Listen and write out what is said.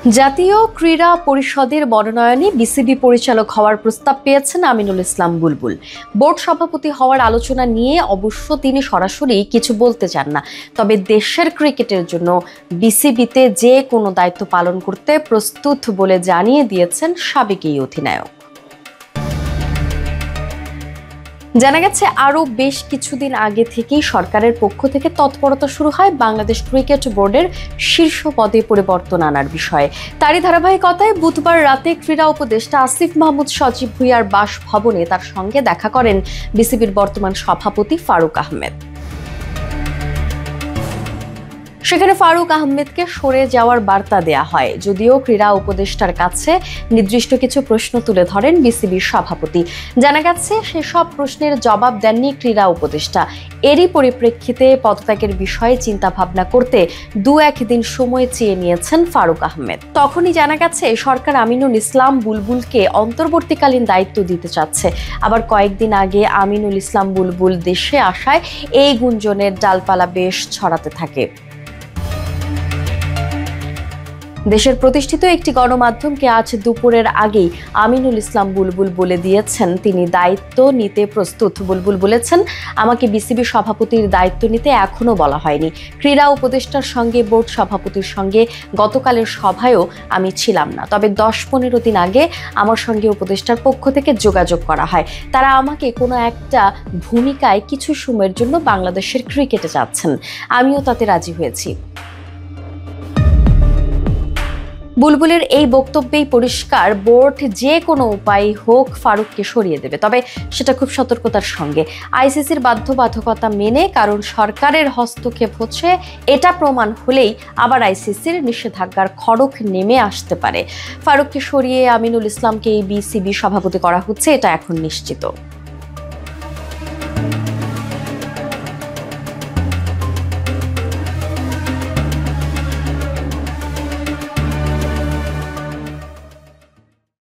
জাতীয় ক্রীড়া পরিষদের মনোনয়নে বিসিবি পরিচালক হওয়ার প্রস্তাব পেয়েছেন আমিনুল ইসলাম বুলবুল। বোর্ড সভাপতি হওয়ার আলোচনা নিয়ে অবশ্য তিনি সরাসরি কিছু বলতে চান না, তবে দেশের ক্রিকেটের জন্য বিসিবিতে যে কোনো দায়িত্ব পালন করতে প্রস্তুত বলে জানিয়ে দিয়েছেন সাবেক এই অধিনায়ক। জানা গেছে, আরও বেশ কিছুদিন আগে থেকেই সরকারের পক্ষ থেকে তৎপরতা শুরু হয় বাংলাদেশ ক্রিকেট বোর্ডের শীর্ষ পদে পরিবর্তন আনার বিষয়ে। তারই ধারাবাহিকতায় বুধবার রাতে ক্রীড়া উপদেষ্টা আসিফ মাহমুদ সজীব ভুঁইয়ার বাসভবনে তার সঙ্গে দেখা করেন বিসিবির বর্তমান সভাপতি ফারুক আহমেদ। সেখানে ফারুক আহমেদকে সরে যাওয়ার বার্তা দেয়া হয়, যদিও ক্রীড়া উপদেষ্টার কাছে নির্দিষ্ট কিছু প্রশ্ন তুলে ধরেন বিসিবির সভাপতি। জানা গেছে, সেসব প্রশ্নের জবাব দেননি ক্রীড়া উপদেষ্টা। এরই পরিপ্রেক্ষিতে পদত্যাগের বিষয়ে চিন্তা ভাবনা করতে দু-এক দিন সময় চেয়ে নিয়েছেন ফারুক আহমেদ। তখনই জানা গেছে, সরকার আমিনুল ইসলাম বুলবুলকে অন্তর্বর্তীকালীন দায়িত্ব দিতে চাচ্ছে। আবার কয়েকদিন আগে আমিনুল ইসলাম বুলবুল দেশে আসায় এই গুঞ্জনের ডালপালা বেশ ছড়াতে থাকে। দেশের প্রতিষ্ঠিত একটি গণমাধ্যমকে আজ দুপুরের আগেই আমিনুল ইসলাম বুলবুল বলে দিয়েছেন তিনি দায়িত্ব নিতে প্রস্তুত। বুলবুল বলেছেন, আমাকে বিসিবি সভাপতির দায়িত্ব নিতে এখনো বলা হয়নি। ক্রীড়া উপদেষ্টার সঙ্গে বোর্ড সভাপতির সঙ্গে গতকালের সভায়ও আমি ছিলাম না, তবে 10-15 দিন আগে আমার সঙ্গে উপদেষ্টার পক্ষ থেকে যোগাযোগ করা হয়। তারা আমাকে কোনো একটা ভূমিকায় কিছু সময়ের জন্য বাংলাদেশের ক্রিকেটে চাচ্ছেন, আমিও তাতে রাজি হয়েছি। বুলবুলের এই বক্তব্যেই পরিষ্কার, বোর্ড যে কোনো উপায় হোক ফারুককে সরিয়ে দেবে, তবে সেটা খুব সতর্কতার সঙ্গে, আইসিসির বাধ্যবাধকতা মেনে। কারণ সরকারের হস্তক্ষেপ হচ্ছে এটা প্রমাণ হলেই আবার আইসিসির নিষেধাজ্ঞার খড়গ নেমে আসতে পারে। ফারুককে সরিয়ে আমিনুল ইসলামকে এই বিসিবি সভাপতি করা হচ্ছে, এটা এখন নিশ্চিত।